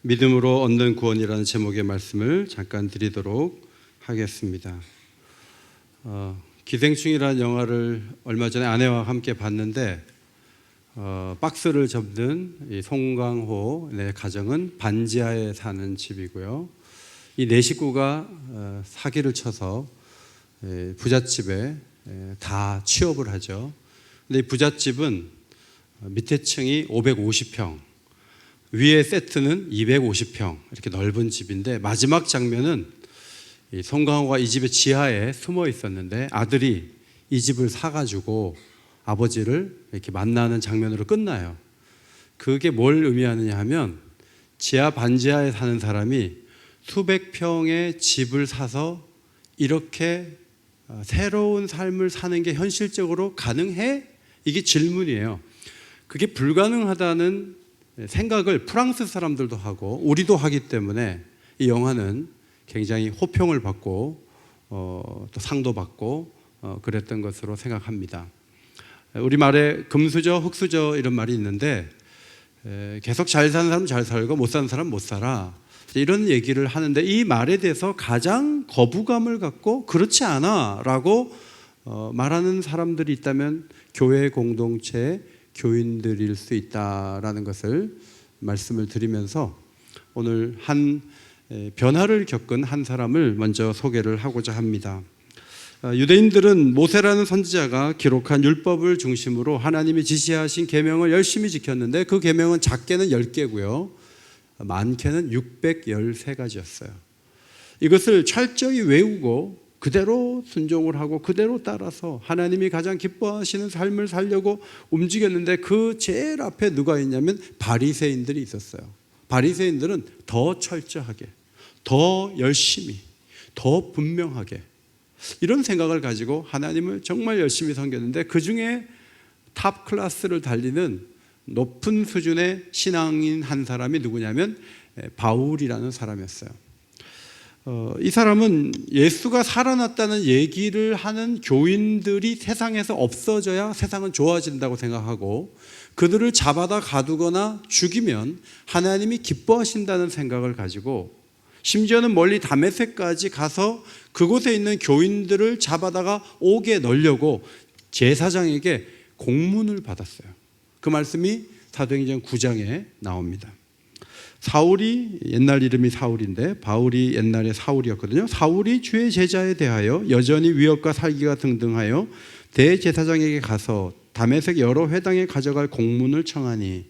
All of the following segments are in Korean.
믿음으로 얻는 구원이라는 제목의 말씀을 잠깐 드리도록 하겠습니다. 기생충이라는 영화를 얼마 전에 아내와 함께 봤는데 박스를 접는 이 송강호의 가정은 반지하에 사는 집이고요. 이 네 식구가 사기를 쳐서 부잣집에 다 취업을 하죠. 근데 이 부잣집은 밑에 층이 550평, 위에 세트는 250평, 이렇게 넓은 집인데 마지막 장면은 이 송강호가 이 집의 지하에 숨어 있었는데 아들이 이 집을 사가지고 아버지를 이렇게 만나는 장면으로 끝나요. 그게 뭘 의미하느냐 하면 지하 반지하에 사는 사람이 수백 평의 집을 사서 이렇게 새로운 삶을 사는 게 현실적으로 가능해? 이게 질문이에요. 그게 불가능하다는 생각을 프랑스 사람들도 하고 우리도 하기 때문에 이 영화는 굉장히 호평을 받고 또 상도 받고 그랬던 것으로 생각합니다. 우리말에 금수저, 흙수저 이런 말이 있는데 계속 잘 사는 사람 잘 살고 못 사는 사람 못 살아, 이런 얘기를 하는데 이 말에 대해서 가장 거부감을 갖고 그렇지 않아 라고 말하는 사람들이 있다면 교회 공동체 교인들일 수 있다라는 것을 말씀을 드리면서 오늘 한 변화를 겪은 한 사람을 먼저 소개를 하고자 합니다. 유대인들은 모세라는 선지자가 기록한 율법을 중심으로 하나님이 지시하신 계명을 열심히 지켰는데 그 계명은 작게는 10개고요 많게는 613가지였어요 이것을 철저히 외우고 그대로 순종을 하고 그대로 따라서 하나님이 가장 기뻐하시는 삶을 살려고 움직였는데 그 제일 앞에 누가 있냐면 바리새인들이 있었어요. 바리새인들은 더 철저하게, 더 열심히, 더 분명하게 이런 생각을 가지고 하나님을 정말 열심히 섬겼는데 그 중에 탑 클래스를 달리는 높은 수준의 신앙인 한 사람이 누구냐면 바울이라는 사람이었어요. 이 사람은 예수가 살아났다는 얘기를 하는 교인들이 세상에서 없어져야 세상은 좋아진다고 생각하고 그들을 잡아다 가두거나 죽이면 하나님이 기뻐하신다는 생각을 가지고 심지어는 멀리 다메섹까지 가서 그곳에 있는 교인들을 잡아다가 옥에 넣으려고 제사장에게 공문을 받았어요. 그 말씀이 사도행전 9장에 나옵니다. 사울이, 옛날 이름이 사울인데 바울이 옛날에 사울이었거든요. 사울이 주의 제자에 대하여 여전히 위협과 살기가 등등하여 대제사장에게 가서 다메섹 여러 회당에 가져갈 공문을 청하니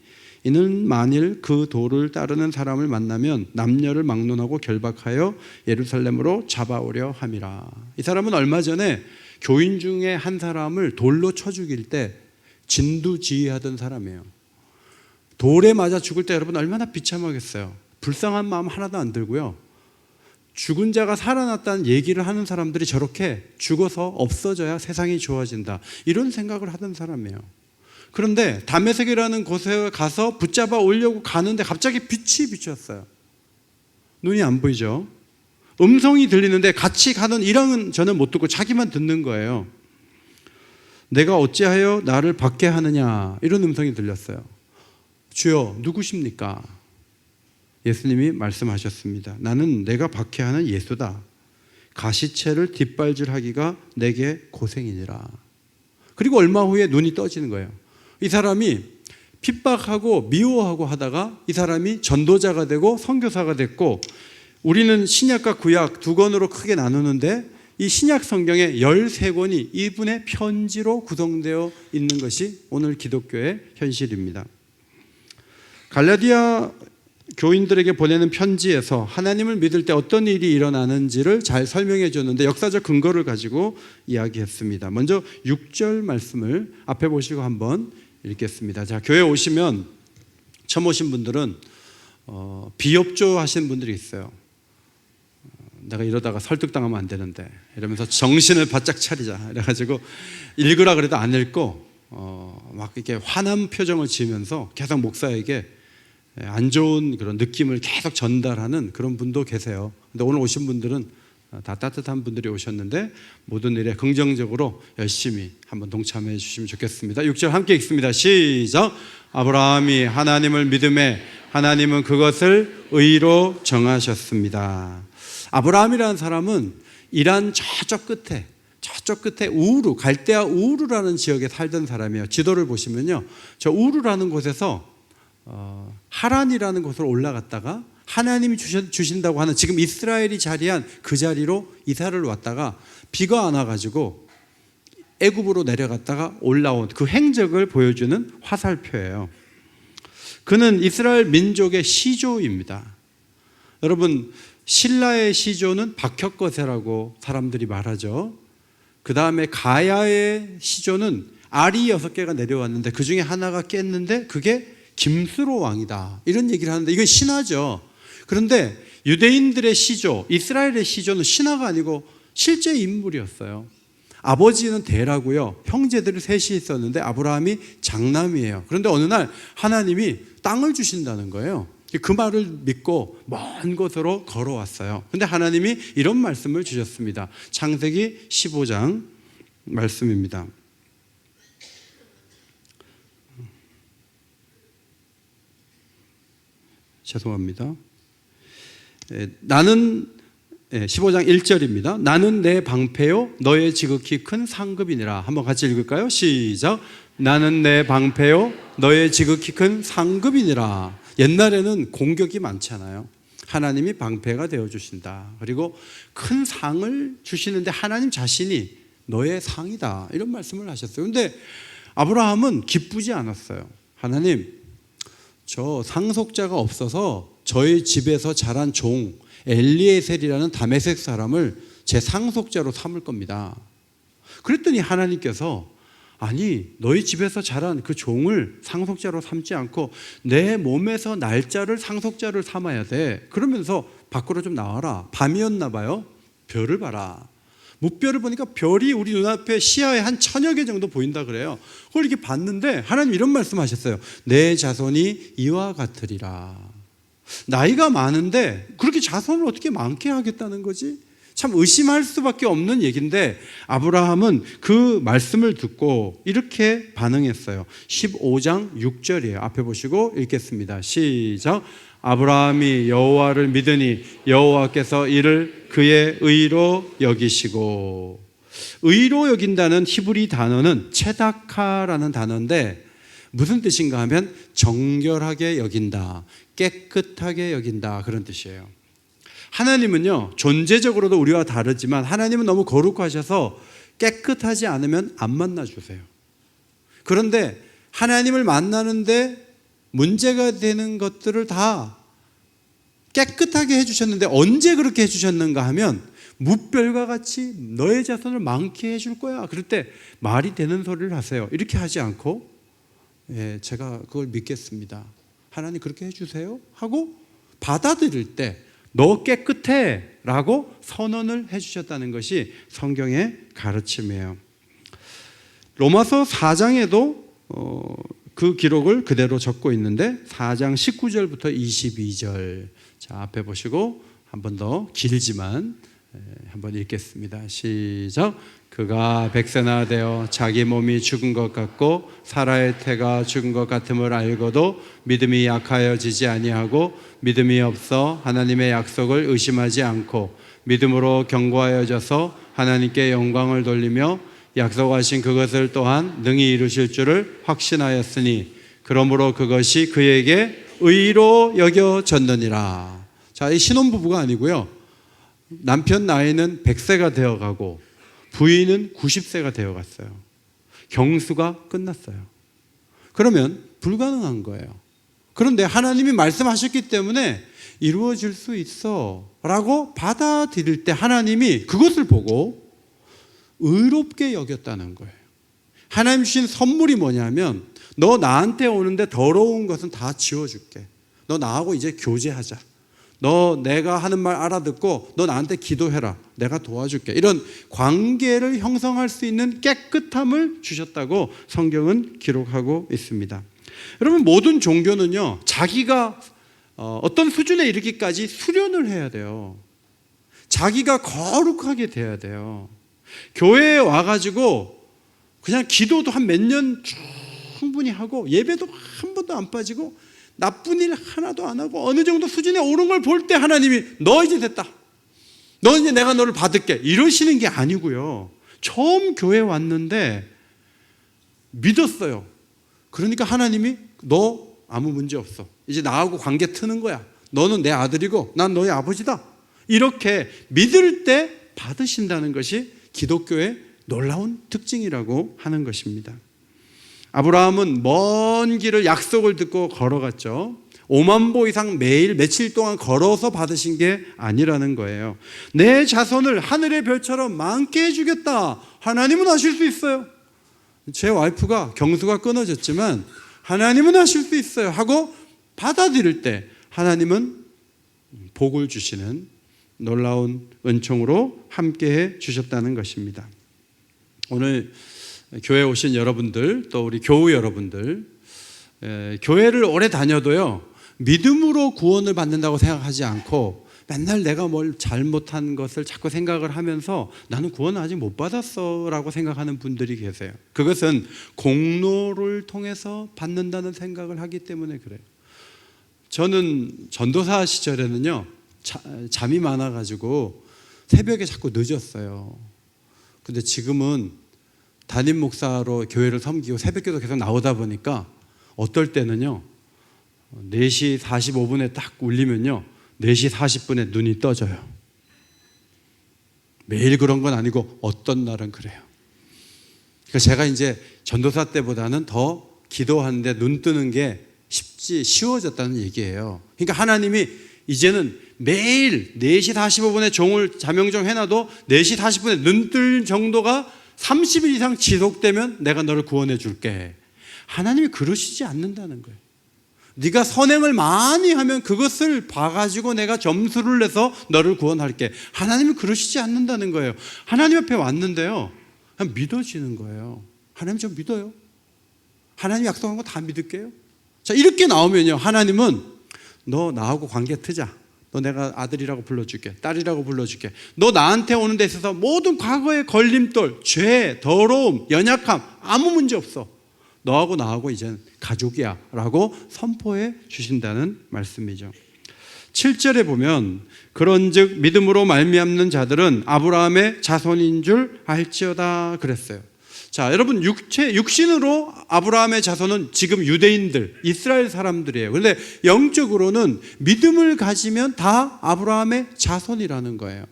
이는 만일 그 도를 따르는 사람을 만나면 남녀를 막론하고 결박하여 예루살렘으로 잡아오려 함이라. 이 사람은 얼마 전에 교인 중에 한 사람을 돌로 쳐 죽일 때 진두지휘하던 사람이에요. 돌에 맞아 죽을 때 여러분 얼마나 비참하겠어요. 불쌍한 마음 하나도 안 들고요. 죽은 자가 살아났다는 얘기를 하는 사람들이 저렇게 죽어서 없어져야 세상이 좋아진다, 이런 생각을 하던 사람이에요. 그런데 다메섹이라는 곳에 가서 붙잡아 오려고 가는데 갑자기 빛이 비쳤어요. 눈이 안 보이죠. 음성이 들리는데 같이 가던 이랑은 저는 못 듣고 자기만 듣는 거예요. 내가 어찌하여 나를 받게 하느냐, 이런 음성이 들렸어요. 주여 누구십니까? 예수님이 말씀하셨습니다. 나는 내가 박해하는 예수다. 가시채를 뒷발질하기가 내게 고생이니라. 그리고 얼마 후에 눈이 떠지는 거예요. 이 사람이 핍박하고 미워하고 하다가 이 사람이 전도자가 되고 선교사가 됐고, 우리는 신약과 구약 두 권으로 크게 나누는데 이 신약 성경의 13권이 이분의 편지로 구성되어 있는 것이 오늘 기독교의 현실입니다. 갈라디아 교인들에게 보내는 편지에서 하나님을 믿을 때 어떤 일이 일어나는지를 잘 설명해 줬는데 역사적 근거를 가지고 이야기했습니다. 먼저 6절 말씀을 앞에 보시고 한번 읽겠습니다. 자, 교회 오시면 처음 오신 분들은 비협조 하시는 분들이 있어요. 내가 이러다가 설득당하면 안 되는데 이러면서 정신을 바짝 차리자 이래가지고 읽으라 그래도 안 읽고 막 이렇게 화난 표정을 지으면서 계속 목사에게 안 좋은 그런 느낌을 계속 전달하는 그런 분도 계세요. 근데 오늘 오신 분들은 다 따뜻한 분들이 오셨는데 모든 일에 긍정적으로 열심히 한번 동참해 주시면 좋겠습니다. 6절 함께 읽습니다. 시작. 아브라함이 하나님을 믿음에 하나님은 그것을 의로 정하셨습니다. 아브라함이라는 사람은 이란 저쪽 끝에 우르, 갈대아 우르라는 지역에 살던 사람이에요. 지도를 보시면요, 저 우르라는 곳에서 하란이라는 곳으로 올라갔다가 하나님이 주신다고 하는 지금 이스라엘이 자리한 그 자리로 이사를 왔다가 비가 안 와가지고 애굽으로 내려갔다가 올라온 그 행적을 보여주는 화살표예요. 그는 이스라엘 민족의 시조입니다. 여러분, 신라의 시조는 박혁거세라고 사람들이 말하죠. 그 다음에 가야의 시조는 알이 6개가 내려왔는데 그 중에 하나가 깼는데 그게 김수로 왕이다, 이런 얘기를 하는데 이건 신화죠. 그런데 유대인들의 시조, 이스라엘의 시조는 신화가 아니고 실제 인물이었어요. 아버지는 데라고요, 형제들이 셋이 있었는데 아브라함이 장남이에요. 그런데 어느 날 하나님이 땅을 주신다는 거예요. 그 말을 믿고 먼 곳으로 걸어왔어요. 그런데 하나님이 이런 말씀을 주셨습니다. 창세기 15장 말씀입니다. 죄송합니다. 나는 15장 1절입니다. 나는 내 방패요 너의 지극히 큰 상급이니라. 한번 같이 읽을까요? 시작. 나는 내 방패요 너의 지극히 큰 상급이니라. 옛날에는 공격이 많잖아요. 하나님이 방패가 되어주신다. 그리고 큰 상을 주시는데 하나님 자신이 너의 상이다, 이런 말씀을 하셨어요. 그런데 아브라함은 기쁘지 않았어요. 하나님, 저 상속자가 없어서 저희 집에서 자란 종 엘리에셀이라는 다메섹 사람을 제 상속자로 삼을 겁니다. 그랬더니 하나님께서 아니, 너희 집에서 자란 그 종을 상속자로 삼지 않고 내 몸에서 날짜를 상속자를 삼아야 돼. 그러면서 밖으로 좀 나와라. 밤이었나 봐요. 별을 봐라. 무별을 보니까 별이 우리 눈앞에 시야에 한 1000여 개 정도 보인다 그래요. 그걸 이렇게 봤는데 하나님 이런 말씀하셨어요. 내 자손이 이와 같으리라. 나이가 많은데 그렇게 자손을 어떻게 많게 하겠다는 거지? 참 의심할 수밖에 없는 얘기인데 아브라함은 그 말씀을 듣고 이렇게 반응했어요. 15장 6절이에요. 앞에 보시고 읽겠습니다. 시작. 아브라함이 여호와를 믿으니 여호와께서 이를 그의 의로 여기시고. 의로 여긴다는 히브리 단어는 체다카라는 단어인데 무슨 뜻인가 하면 정결하게 여긴다, 깨끗하게 여긴다, 그런 뜻이에요. 하나님은요, 존재적으로도 우리와 다르지만 하나님은 너무 거룩하셔서 깨끗하지 않으면 안 만나주세요. 그런데 하나님을 만나는데 문제가 되는 것들을 다 깨끗하게 해주셨는데 언제 그렇게 해주셨는가 하면 무별과 같이 너의 자손을 많게 해줄 거야. 그럴 때 말이 되는 소리를 하세요. 이렇게 하지 않고 제가 그걸 믿겠습니다, 하나님 그렇게 해주세요 하고 받아들일 때 너 깨끗해 라고 선언을 해주셨다는 것이 성경의 가르침이에요. 로마서 4장에도 그 기록을 그대로 적고 있는데 4장 19절부터 22절, 자 앞에 보시고 한 번 더 길지만 한번 읽겠습니다. 시작. 그가 백세나 되어 자기 몸이 죽은 것 같고 사라의 태가 죽은 것 같음을 알고도 믿음이 약하여지지 아니하고 믿음이 없어 하나님의 약속을 의심하지 않고 믿음으로 견고하여져서 하나님께 영광을 돌리며 약속하신 그것을 또한 능히 이루실 줄을 확신하였으니 그러므로 그것이 그에게 의로 여겨졌느니라. 자, 이 신혼부부가 아니고요, 남편 나이는 100세가 되어가고 부인은 90세가 되어갔어요. 경수가 끝났어요. 그러면 불가능한 거예요. 그런데 하나님이 말씀하셨기 때문에 이루어질 수 있어 라고 받아들일 때 하나님이 그것을 보고 의롭게 여겼다는 거예요. 하나님 주신 선물이 뭐냐면 너 나한테 오는데 더러운 것은 다 지워줄게. 너 나하고 이제 교제하자. 너 내가 하는 말 알아듣고 너 나한테 기도해라. 내가 도와줄게. 이런 관계를 형성할 수 있는 깨끗함을 주셨다고 성경은 기록하고 있습니다. 여러분, 모든 종교는요, 자기가 어떤 수준에 이르기까지 수련을 해야 돼요. 자기가 거룩하게 돼야 돼요. 교회에 와가지고 그냥 기도도 한 몇 년 충분히 하고 예배도 한 번도 안 빠지고 나쁜 일 하나도 안 하고 어느 정도 수준에 오른 걸 볼 때 하나님이 너 이제 됐다, 너 이제 내가 너를 받을게 이러시는 게 아니고요. 처음 교회 왔는데 믿었어요. 그러니까 하나님이 너 아무 문제 없어, 이제 나하고 관계 트는 거야, 너는 내 아들이고 난 너의 아버지다, 이렇게 믿을 때 받으신다는 것이 기독교의 놀라운 특징이라고 하는 것입니다. 아브라함은 먼 길을 약속을 듣고 걸어갔죠. 5만 보 이상 매일 며칠 동안 걸어서 받으신 게 아니라는 거예요. 내 자손을 하늘의 별처럼 많게 해주겠다, 하나님은 하실 수 있어요. 제 와이프가 경수가 끊어졌지만 하나님은 하실 수 있어요 하고 받아들일 때 하나님은 복을 주시는 놀라운 은총으로 함께해 주셨다는 것입니다. 오늘 교회에 오신 여러분들, 또 우리 교우 여러분들, 교회를 오래 다녀도요 믿음으로 구원을 받는다고 생각하지 않고 맨날 내가 뭘 잘못한 것을 자꾸 생각을 하면서 나는 구원을 아직 못 받았어 라고 생각하는 분들이 계세요. 그것은 공로를 통해서 받는다는 생각을 하기 때문에 그래요. 저는 전도사 시절에는요 잠이 많아가지고 새벽에 자꾸 늦었어요. 근데 지금은 담임 목사로 교회를 섬기고 새벽기도 계속 나오다 보니까 어떨 때는요 4시 45분에 딱 울리면요 4시 40분에 눈이 떠져요. 매일 그런 건 아니고 어떤 날은 그래요. 그러니까 제가 이제 전도사 때보다는 더 기도하는데 눈 뜨는 게 쉬워졌다는 얘기예요. 그러니까 하나님이 이제는 매일 4시 45분에 종을 자명종 해놔도 4시 40분에 눈 뜰 정도가 30일 이상 지속되면 내가 너를 구원해 줄게. 하나님이 그러시지 않는다는 거예요. 네가 선행을 많이 하면 그것을 봐가지고 내가 점수를 내서 너를 구원할게. 하나님은 그러시지 않는다는 거예요. 하나님 앞에 왔는데요 그냥 믿어지는 거예요. 하나님 저 믿어요. 하나님 약속한 거 다 믿을게요. 자 이렇게 나오면요 하나님은 너 나하고 관계 트자, 너 내가 아들이라고 불러줄게, 딸이라고 불러줄게, 너 나한테 오는 데 있어서 모든 과거의 걸림돌, 죄, 더러움, 연약함 아무 문제 없어, 너하고 나하고 이젠 가족이야 라고 선포해 주신다는 말씀이죠. 7절에 보면 그런즉 믿음으로 말미암는 자들은 아브라함의 자손인 줄 알지어다 그랬어요. 자, 여러분 육신으로 아브라함의 자손은 지금 유대인들, 이스라엘 사람들이에요. 그런데 영적으로는 믿음을 가지면 다 아브라함의 자손이라는 거예요.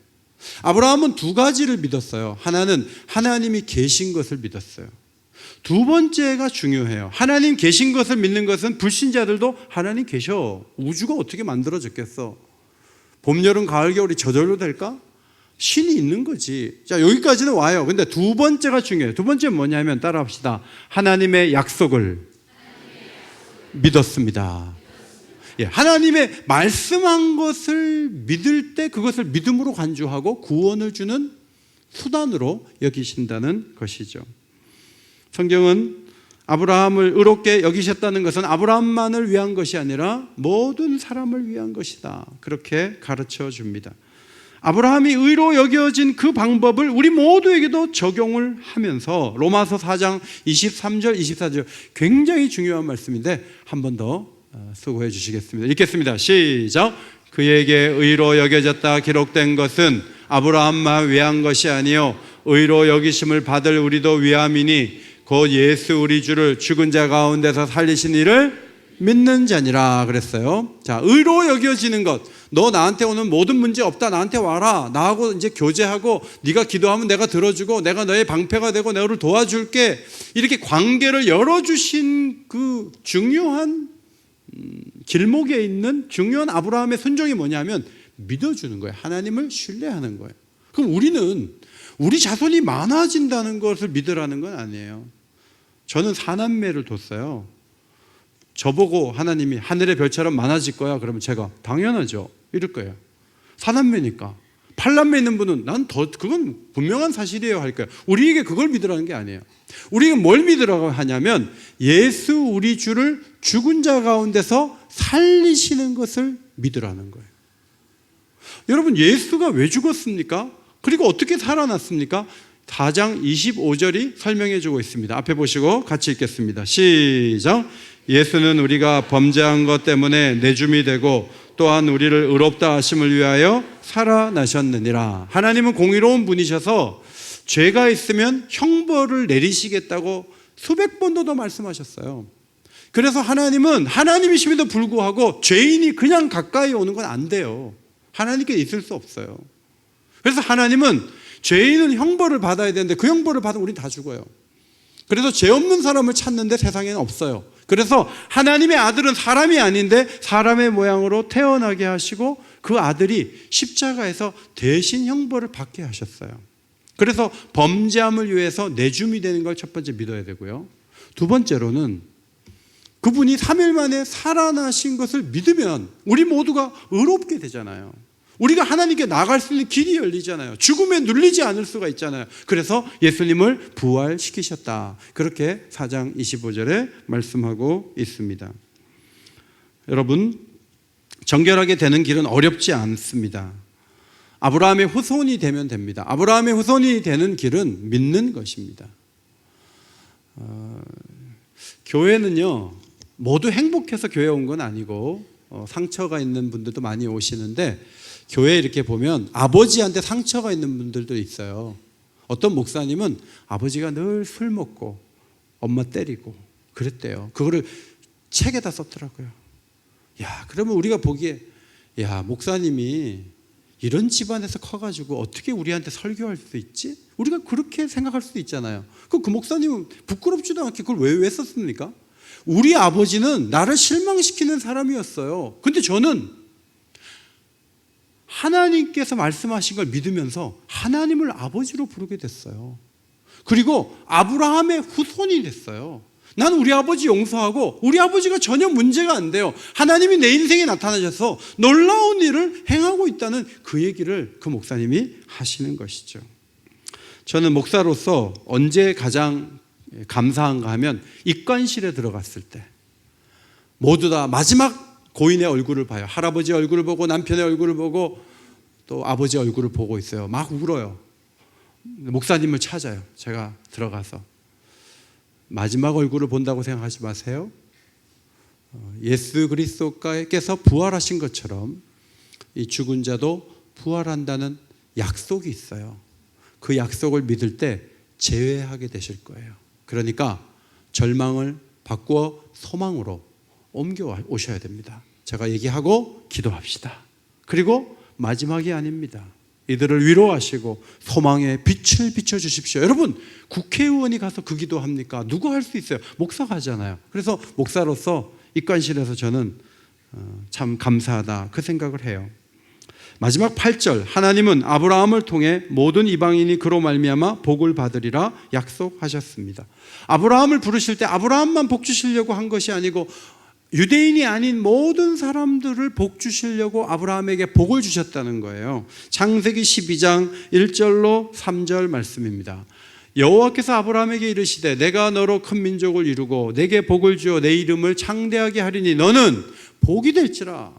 아브라함은 두 가지를 믿었어요. 하나는 하나님이 계신 것을 믿었어요. 두 번째가 중요해요. 하나님 계신 것을 믿는 것은 불신자들도 하나님 계셔, 우주가 어떻게 만들어졌겠어, 봄, 여름, 가을, 겨울이 저절로 될까? 신이 있는 거지. 자, 여기까지는 와요. 근데 두 번째가 중요해요. 두 번째는 뭐냐면 따라합시다. 하나님의 약속을 믿었습니다. 예, 하나님의 말씀한 것을 믿을 때 그것을 믿음으로 간주하고 구원을 주는 수단으로 여기신다는 것이죠. 성경은 아브라함을 의롭게 여기셨다는 것은 아브라함만을 위한 것이 아니라 모든 사람을 위한 것이다, 그렇게 가르쳐 줍니다. 아브라함이 의로 여겨진 그 방법을 우리 모두에게도 적용을 하면서 로마서 4장 23절 24절 굉장히 중요한 말씀인데 한 번 더 수고해 주시겠습니다. 읽겠습니다. 시작. 그에게 의로 여겨졌다 기록된 것은 아브라함만 위한 것이 아니요 의로 여기심을 받을 우리도 위함이니 곧 예수 우리 주를 죽은 자 가운데서 살리신 이를 믿는 자니라 그랬어요. 자, 의로 여겨지는 것. 너 나한테 오는 모든 문제 없다, 나한테 와라, 나하고 이제 교제하고 네가 기도하면 내가 들어주고 내가 너의 방패가 되고 너를 도와줄게, 이렇게 관계를 열어주신 그 중요한 길목에 있는 중요한 아브라함의 순종이 뭐냐면 믿어주는 거예요. 하나님을 신뢰하는 거예요. 그럼 우리는 우리 자손이 많아진다는 것을 믿으라는 건 아니에요. 저는 4남매를 뒀어요. 저보고 하나님이 하늘의 별처럼 많아질 거야 그러면 제가 당연하죠 이럴 거예요. 4남매니까. 8남매 있는 분은 난 더 그건 분명한 사실이에요 할 거예요. 우리에게 그걸 믿으라는 게 아니에요. 우리가 뭘 믿으라고 하냐면 예수 우리 주를 죽은 자 가운데서 살리시는 것을 믿으라는 거예요. 여러분, 예수가 왜 죽었습니까? 그리고 어떻게 살아났습니까? 4장 25절이 설명해 주고 있습니다. 앞에 보시고 같이 읽겠습니다. 시작. 예수는 우리가 범죄한 것 때문에 내줌이 되고 또한 우리를 의롭다 하심을 위하여 살아나셨느니라. 하나님은 공의로운 분이셔서 죄가 있으면 형벌을 내리시겠다고 수백 번도 더 말씀하셨어요. 그래서 하나님은 하나님이심에도 불구하고 죄인이 그냥 가까이 오는 건 안 돼요. 하나님께 있을 수 없어요. 그래서 하나님은 죄인은 형벌을 받아야 되는데 그 형벌을 받으면 우린 다 죽어요. 그래서 죄 없는 사람을 찾는데 세상에는 없어요. 그래서 하나님의 아들은 사람이 아닌데 사람의 모양으로 태어나게 하시고 그 아들이 십자가에서 대신 형벌을 받게 하셨어요. 그래서 범죄함을 위해서 내줌이 되는 걸 첫 번째 믿어야 되고요. 두 번째로는 그분이 3일 만에 살아나신 것을 믿으면 우리 모두가 의롭게 되잖아요. 우리가 하나님께 나아갈 수 있는 길이 열리잖아요. 죽음에 눌리지 않을 수가 있잖아요. 그래서 예수님을 부활시키셨다. 그렇게 4장 25절에 말씀하고 있습니다. 여러분, 정결하게 되는 길은 어렵지 않습니다. 아브라함의 후손이 되면 됩니다. 아브라함의 후손이 되는 길은 믿는 것입니다. 교회는요, 모두 행복해서 교회 온 건 아니고 상처가 있는 분들도 많이 오시는데 교회에 이렇게 보면 아버지한테 상처가 있는 분들도 있어요. 어떤 목사님은 아버지가 늘 술 먹고 엄마 때리고 그랬대요. 그거를 책에다 썼더라고요. 야, 그러면 우리가 보기에 야, 목사님이 이런 집안에서 커가지고 어떻게 우리한테 설교할 수 있지? 우리가 그렇게 생각할 수도 있잖아요. 그 목사님은 부끄럽지도 않게 그걸 왜 썼습니까? 우리 아버지는 나를 실망시키는 사람이었어요. 근데 저는 하나님께서 말씀하신 걸 믿으면서 하나님을 아버지로 부르게 됐어요. 그리고 아브라함의 후손이 됐어요. 난 우리 아버지 용서하고 우리 아버지가 전혀 문제가 안 돼요. 하나님이 내 인생에 나타나셔서 놀라운 일을 행하고 있다는 그 얘기를 그 목사님이 하시는 것이죠. 저는 목사로서 언제 가장 감사한가 하면 입관실에 들어갔을 때 모두 다 마지막 고인의 얼굴을 봐요. 할아버지 얼굴을 보고 남편의 얼굴을 보고 또 아버지 얼굴을 보고 있어요. 막 울어요. 목사님을 찾아요. 제가 들어가서 마지막 얼굴을 본다고 생각하지 마세요. 예수 그리스도께서 부활하신 것처럼 이 죽은 자도 부활한다는 약속이 있어요. 그 약속을 믿을 때 재회하게 되실 거예요. 그러니까 절망을 바꾸어 소망으로 옮겨 오셔야 됩니다. 제가 얘기하고 기도합시다. 그리고 마지막이 아닙니다. 이들을 위로하시고 소망의 빛을 비춰주십시오. 여러분, 국회의원이 가서 그 기도합니까? 누구 할 수 있어요? 목사가 하잖아요. 그래서 목사로서 입관실에서 저는 참 감사하다 그 생각을 해요. 마지막 8절, 하나님은 아브라함을 통해 모든 이방인이 그로 말미암아 복을 받으리라 약속하셨습니다. 아브라함을 부르실 때 아브라함만 복 주시려고 한 것이 아니고 유대인이 아닌 모든 사람들을 복 주시려고 아브라함에게 복을 주셨다는 거예요. 창세기 12장 1절로 3절 말씀입니다. 여호와께서 아브라함에게 이르시되 내가 너로 큰 민족을 이루고 내게 복을 주어 내 이름을 창대하게 하리니 너는 복이 될지라.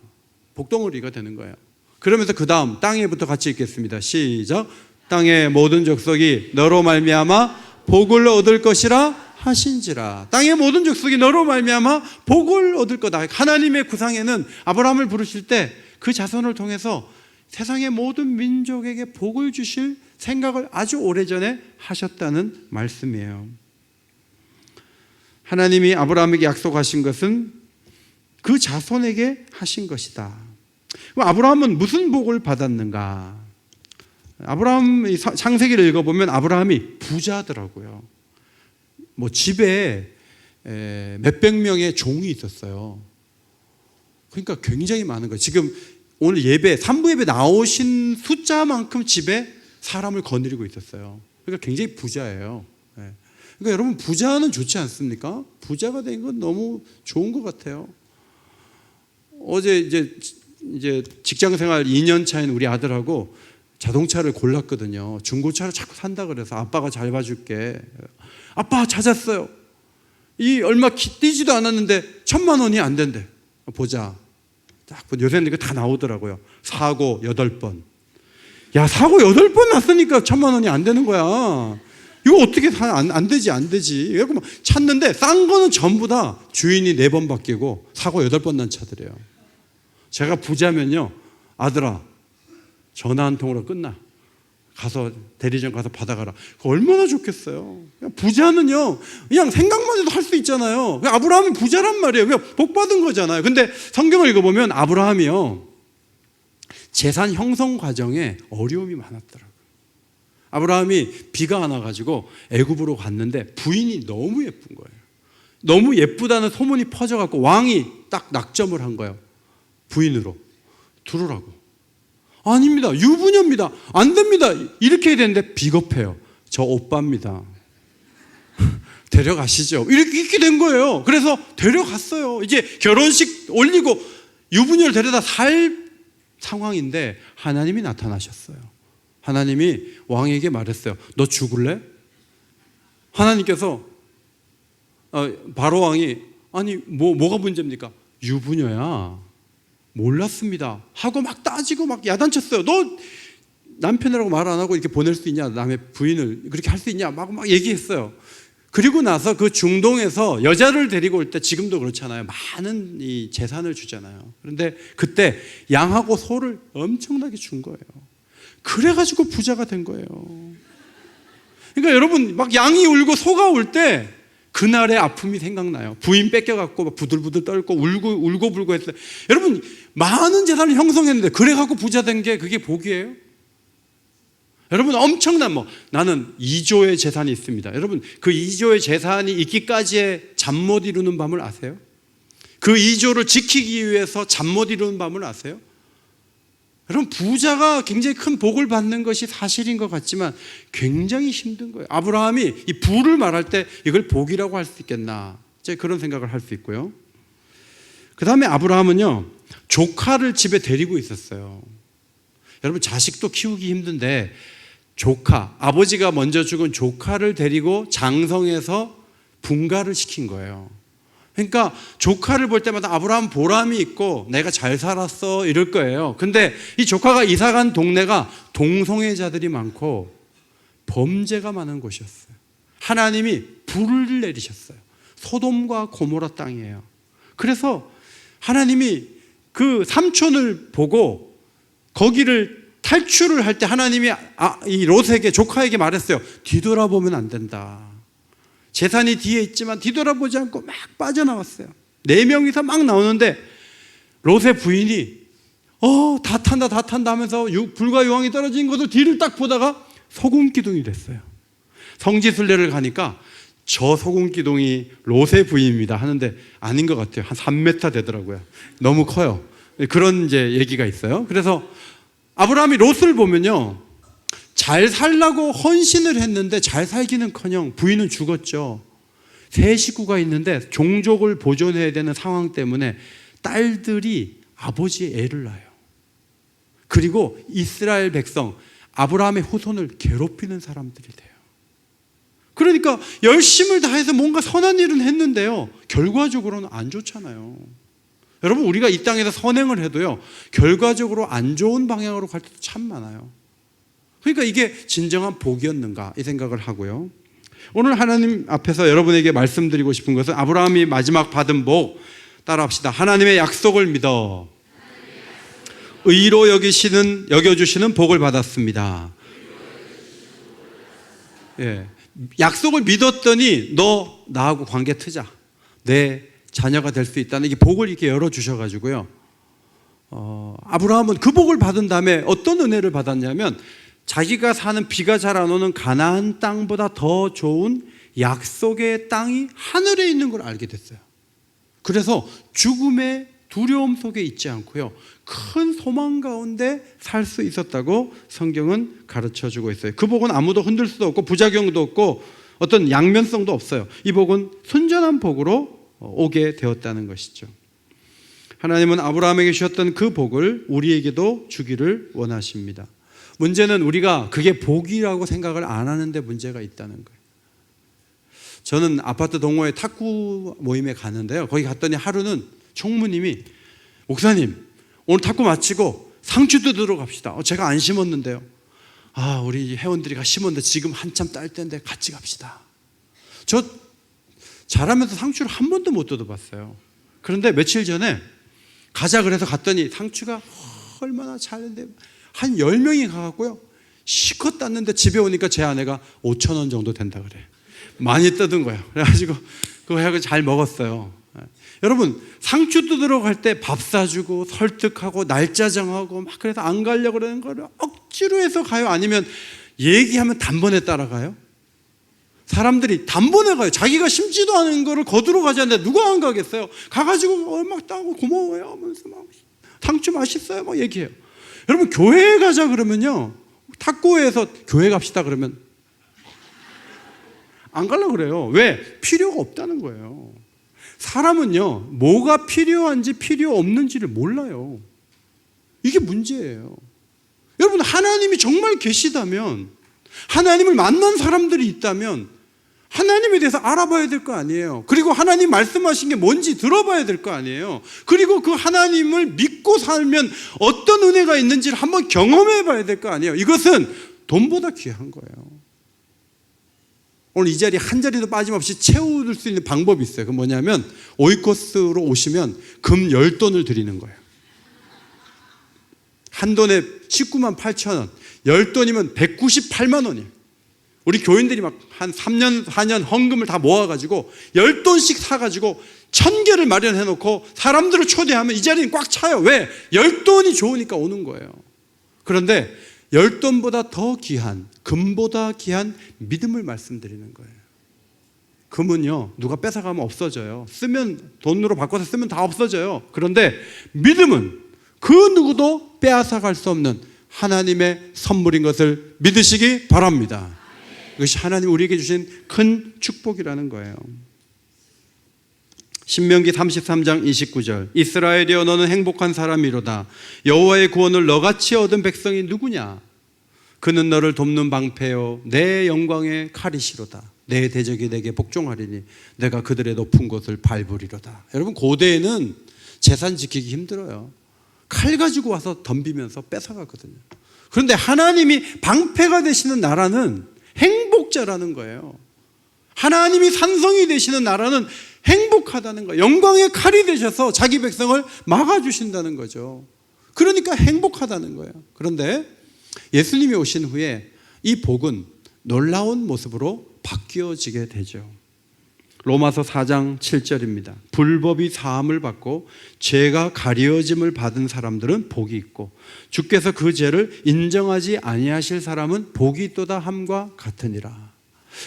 복덩어리가 되는 거예요. 그러면서 그 다음 땅에부터 같이 읽겠습니다. 시작. 땅의 모든 족속이 너로 말미암아 복을 얻을 것이라 하신지라. 땅의 모든 족속이 너로 말미암아 복을 얻을 거다. 하나님의 구상에는 아브라함을 부르실 때 그 자손을 통해서 세상의 모든 민족에게 복을 주실 생각을 아주 오래전에 하셨다는 말씀이에요. 하나님이 아브라함에게 약속하신 것은 그 자손에게 하신 것이다. 그럼 아브라함은 무슨 복을 받았는가? 아브라함 창세기를 읽어보면 아브라함이 부자더라고요. 뭐 집에 몇백 명의 종이 있었어요. 그러니까 굉장히 많은 거예요. 지금 오늘 예배, 3부 예배 나오신 숫자만큼 집에 사람을 거느리고 있었어요. 그러니까 굉장히 부자예요. 그러니까 여러분, 부자는 좋지 않습니까? 부자가 된 건 너무 좋은 것 같아요. 어제 이제 직장 생활 2년 차인 우리 아들하고 자동차를 골랐거든요. 중고차를 자꾸 산다 그래서 아빠가 잘 봐줄게. 아빠 찾았어요. 이 얼마 뛰지도 않았는데 1,000만 원이 안 된대. 보자. 딱 요새는 이거 다 나오더라고요. 사고 8번. 야, 사고 8번 났으니까 1,000만 원이 안 되는 거야. 이거 어떻게 안 되지, 안 되지. 이러고 막 찾는데 싼 거는 전부 다 주인이 4번 바뀌고 사고 8번 난 차들이에요. 제가 부자면요, 아들아, 전화 한 통으로 끝나. 가서 대리점 가서 받아가라. 얼마나 좋겠어요. 부자는요, 그냥 생각만 해도 할 수 있잖아요. 아브라함이 부자란 말이에요. 그냥 복 받은 거잖아요. 근데 성경을 읽어보면 아브라함이요, 재산 형성 과정에 어려움이 많았더라고요. 아브라함이 비가 안 와가지고 애굽으로 갔는데 부인이 너무 예쁜 거예요. 너무 예쁘다는 소문이 퍼져갖고 왕이 딱 낙점을 한 거예요. 부인으로 들으라고. 아닙니다, 유부녀입니다, 안 됩니다, 이렇게 해야 되는데 비겁해요. 저 오빠입니다. 데려가시죠. 이렇게 된 거예요. 그래서 데려갔어요. 이제 결혼식 올리고 유부녀를 데려다 살 상황인데 하나님이 나타나셨어요. 하나님이 왕에게 말했어요. 너 죽을래? 하나님께서 바로 왕이 아니 뭐가 문제입니까? 유부녀야. 몰랐습니다 하고 막 따지고 막 야단쳤어요. 너 남편이라고 말 안 하고 이렇게 보낼 수 있냐? 남의 부인을 그렇게 할 수 있냐? 막 얘기했어요. 그리고 나서 그 중동에서 여자를 데리고 올 때 지금도 그렇잖아요. 많은 이 재산을 주잖아요. 그런데 그때 양하고 소를 엄청나게 준 거예요. 그래가지고 부자가 된 거예요. 그러니까 여러분, 막 양이 울고 소가 울 때 그날의 아픔이 생각나요. 부인 뺏겨갖고 막 부들부들 떨고 울고 불고 했어요. 여러분, 많은 재산을 형성했는데 그래갖고 부자 된 게 그게 복이에요? 여러분, 엄청난 나는 2조의 재산이 있습니다. 여러분, 그 2조의 재산이 있기까지의 잠 못 이루는 밤을 아세요? 그 2조를 지키기 위해서 잠 못 이루는 밤을 아세요? 여러분, 부자가 굉장히 큰 복을 받는 것이 사실인 것 같지만 굉장히 힘든 거예요. 아브라함이 이 부를 말할 때 이걸 복이라고 할 수 있겠나, 그런 생각을 할 수 있고요. 그 다음에 아브라함은요, 조카를 집에 데리고 있었어요. 여러분, 자식도 키우기 힘든데 조카, 아버지가 먼저 죽은 조카를 데리고 장성해서 분가를 시킨 거예요. 그러니까 조카를 볼 때마다 아브라함 보람이 있고 내가 잘 살았어 이럴 거예요. 근데 이 조카가 이사간 동네가 동성애자들이 많고 범죄가 많은 곳이었어요. 하나님이 불을 내리셨어요. 소돔과 고모라 땅이에요. 그래서 하나님이 그 삼촌을 보고 거기를 탈출을 할 때 하나님이 이 롯에게, 조카에게 말했어요. 뒤돌아보면 안 된다. 재산이 뒤에 있지만 뒤돌아보지 않고 막 빠져나왔어요. 4명이서 막 나오는데 롯의 부인이 다 탄다 하면서 불과 유황이 떨어진 것을 뒤를 딱 보다가 소금기둥이 됐어요. 성지순례를 가니까 저 소금기둥이 롯의 부인입니다 하는데 아닌 것 같아요. 한 3m 되더라고요. 너무 커요. 그런 이제 얘기가 있어요. 그래서 아브라함이 롯을 보면요, 잘 살라고 헌신을 했는데 잘 살기는커녕 부인은 죽었죠. 3식구가 있는데 종족을 보존해야 되는 상황 때문에 딸들이 아버지의 애를 낳아요. 그리고 이스라엘 백성, 아브라함의 후손을 괴롭히는 사람들이 돼요. 그러니까 열심을 다해서 뭔가 선한 일은 했는데요, 결과적으로는 안 좋잖아요. 여러분, 우리가 이 땅에서 선행을 해도요, 결과적으로 안 좋은 방향으로 갈 때도 참 많아요. 그러니까 이게 진정한 복이었는가, 이 생각을 하고요. 오늘 하나님 앞에서 여러분에게 말씀드리고 싶은 것은 아브라함이 마지막 받은 복, 따라합시다. 하나님의 약속을 믿어 의로 여겨주시는 복을 받았습니다. 예, 약속을 믿었더니 너 나하고 관계 트자, 내 자녀가 될 수 있다는 이 복을 이렇게 열어주셔가지고요. 아브라함은 그 복을 받은 다음에 어떤 은혜를 받았냐면 자기가 사는 비가 잘 안 오는 가나안 땅보다 더 좋은 약속의 땅이 하늘에 있는 걸 알게 됐어요. 그래서 죽음의 두려움 속에 있지 않고요, 큰 소망 가운데 살 수 있었다고 성경은 가르쳐주고 있어요. 그 복은 아무도 흔들 수도 없고 부작용도 없고 어떤 양면성도 없어요. 이 복은 순전한 복으로 오게 되었다는 것이죠. 하나님은 아브라함에게 주셨던 그 복을 우리에게도 주기를 원하십니다. 문제는 우리가 그게 복이라고 생각을 안 하는데 문제가 있다는 거예요. 저는 아파트 동호회 탁구 모임에 갔는데요, 거기 갔더니 하루는 총무님이 목사님, 오늘 탁구 마치고 상추 뜯으러 갑시다. 제가 안 심었는데요. 우리 회원들이 심었는데 지금 한참 딸 때인데 같이 갑시다. 저 자라면서 상추를 한 번도 못 뜯어봤어요. 그런데 며칠 전에 가자 그래서 갔더니 상추가 얼마나 잘했는데 한 10명이 가갖고요. 실컷 땄는데 집에 오니까 제 아내가 5,000원 정도 된다 그래. 많이 뜯은 거예요. 그래가지고 그거 해가지고 잘 먹었어요. 여러분, 상추 뜯으러 갈 때 밥 사주고 설득하고 날짜 정하고 막 그래서 안 가려고 그러는 거를 억지로 해서 가요? 아니면 얘기하면 단번에 따라가요? 사람들이 단번에 가요. 자기가 심지도 않은 거를 거두러 가지 않는데 누가 안 가겠어요? 가가지고 막 따고 고마워요 하면서 막 상추 맛있어요 막 얘기해요. 여러분, 교회에 가자 그러면요, 탁구에서 교회 갑시다 그러면 안 가려고 그래요. 왜? 필요가 없다는 거예요. 사람은요, 뭐가 필요한지 필요 없는지를 몰라요. 이게 문제예요. 여러분, 하나님이 정말 계시다면, 하나님을 만난 사람들이 있다면 하나님에 대해서 알아봐야 될 거 아니에요. 그리고 하나님 말씀하신 게 뭔지 들어봐야 될 거 아니에요. 그리고 그 하나님을 믿고 살면 어떤 은혜가 있는지를 한번 경험해 봐야 될 거 아니에요. 이것은 돈보다 귀한 거예요. 오늘 이 자리에 한 자리도 빠짐없이 채울 수 있는 방법이 있어요. 그 뭐냐면 오이코스로 오시면 금 10돈을 드리는 거예요. 한 돈에 19만 8천 원, 10돈이면 198만 원이에요. 우리 교인들이 막 한 3년, 4년 헌금을 다 모아가지고 10돈씩 사가지고 1000개를 마련해놓고 사람들을 초대하면 이 자리는 꽉 차요. 왜? 10돈이 좋으니까 오는 거예요. 그런데 10돈보다 더 귀한, 금보다 귀한 믿음을 말씀드리는 거예요. 금은요, 누가 뺏어가면 없어져요. 돈으로 바꿔서 쓰면 다 없어져요. 그런데 믿음은 그 누구도 빼앗아갈 수 없는 하나님의 선물인 것을 믿으시기 바랍니다. 이것이 하나님 우리에게 주신 큰 축복이라는 거예요. 신명기 33장 29절, 이스라엘이여 너는 행복한 사람이로다. 여호와의 구원을 너같이 얻은 백성이 누구냐? 그는 너를 돕는 방패요 내 영광의 칼이시로다. 내 대적이 내게 복종하리니 내가 그들의 높은 곳을 밟으리로다. 여러분, 고대에는 재산 지키기 힘들어요. 칼 가지고 와서 덤비면서 뺏어가거든요. 그런데 하나님이 방패가 되시는 나라는 행복자라는 거예요. 하나님이 산성이 되시는 나라는 행복하다는 거예요. 영광의 칼이 되셔서 자기 백성을 막아주신다는 거죠. 그러니까 행복하다는 거예요. 그런데 예수님이 오신 후에 이 복은 놀라운 모습으로 바뀌어지게 되죠. 로마서 4장 7절입니다. 불법이 사함을 받고 죄가 가려짐을 받은 사람들은 복이 있고 주께서 그 죄를 인정하지 아니하실 사람은 복이 있도다 함과 같으니라.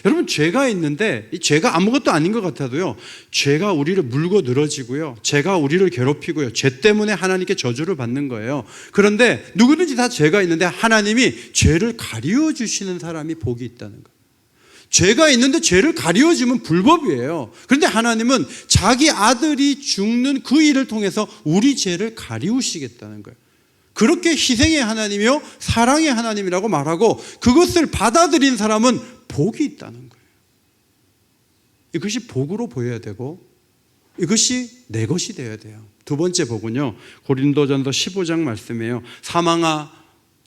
여러분, 죄가 있는데 이 죄가 아무것도 아닌 것 같아도요, 죄가 우리를 물고 늘어지고요, 죄가 우리를 괴롭히고요, 죄 때문에 하나님께 저주를 받는 거예요. 그런데 누구든지 다 죄가 있는데 하나님이 죄를 가리워 주시는 사람이 복이 있다는 거예요. 죄가 있는데 죄를 가리워주면 불법이에요. 그런데 하나님은 자기 아들이 죽는 그 일을 통해서 우리 죄를 가리우시겠다는 거예요. 그렇게 희생의 하나님이요 사랑의 하나님이라고 말하고 그것을 받아들인 사람은 복이 있다는 거예요. 이것이 복으로 보여야 되고 이것이 내 것이 되어야 돼요. 두 번째 복은요, 고린도전서 15장 말씀이에요. 사망아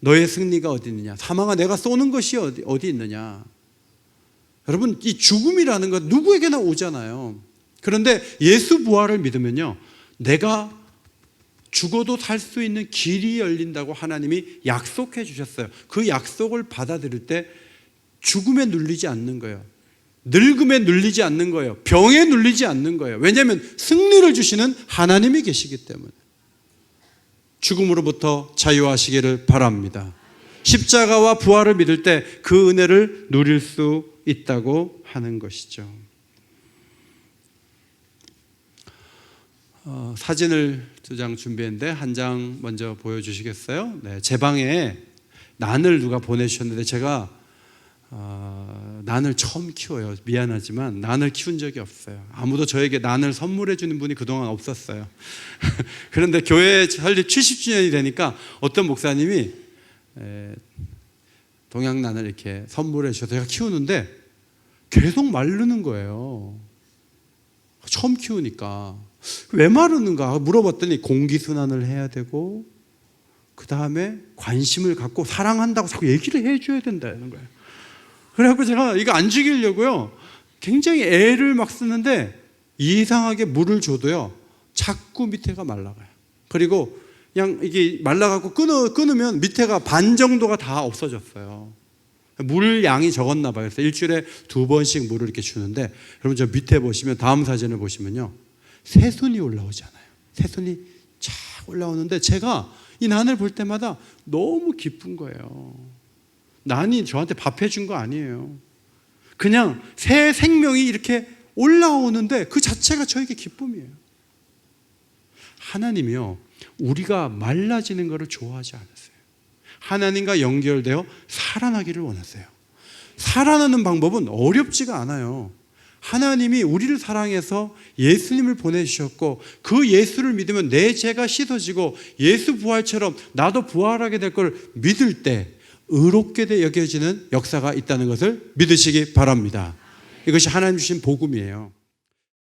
너의 승리가 어디 있느냐? 사망아 내가 쏘는 것이 어디 있느냐? 여러분, 이 죽음이라는 건 누구에게나 오잖아요. 그런데 예수 부활을 믿으면요, 내가 죽어도 살 수 있는 길이 열린다고 하나님이 약속해 주셨어요. 그 약속을 받아들일 때 죽음에 눌리지 않는 거예요. 늙음에 눌리지 않는 거예요. 병에 눌리지 않는 거예요. 왜냐하면 승리를 주시는 하나님이 계시기 때문에. 죽음으로부터 자유하시기를 바랍니다. 십자가와 부활을 믿을 때 그 은혜를 누릴 수 있다고 하는 것이죠. 사진을 2장 준비했는데 한 장 먼저 보여주시겠어요? 네, 제 방에 난을 누가 보내주셨는데 제가 난을 처음 키워요. 미안하지만 난을 키운 적이 없어요. 아무도 저에게 난을 선물해 주는 분이 그동안 없었어요. 그런데 교회 설립 70주년이 되니까 어떤 목사님이 동양난을 이렇게 선물해 주셔서 제가 키우는데 계속 마르는 거예요. 처음 키우니까. 왜 마르는가 물어봤더니 공기순환을 해야 되고 그 다음에 관심을 갖고 사랑한다고 자꾸 얘기를 해줘야 된다는 거예요. 그래갖고 제가 이거 안 죽이려고요 굉장히 애를 막 쓰는데 이상하게 물을 줘도요 자꾸 밑에가 말라가요. 그리고 그냥 이게 말라갖고 끊으면 밑에가 반 정도가 다 없어졌어요. 물 양이 적었나 봐요. 그래서 일주일에 2번씩 물을 이렇게 주는데 여러분 저 밑에 보시면 다음 사진을 보시면요 새순이 올라오잖아요. 새순이 쫙 올라오는데 제가 이 난을 볼 때마다 너무 기쁜 거예요. 난이 저한테 밥 해준 거 아니에요. 그냥 새 생명이 이렇게 올라오는데 그 자체가 저에게 기쁨이에요. 하나님이요 우리가 말라지는 것을 좋아하지 않았어요. 하나님과 연결되어 살아나기를 원하세요. 살아나는 방법은 어렵지가 않아요. 하나님이 우리를 사랑해서 예수님을 보내주셨고 그 예수를 믿으면 내 죄가 씻어지고 예수 부활처럼 나도 부활하게 될 걸 믿을 때 의롭게 여겨지는 역사가 있다는 것을 믿으시기 바랍니다. 이것이 하나님 주신 복음이에요.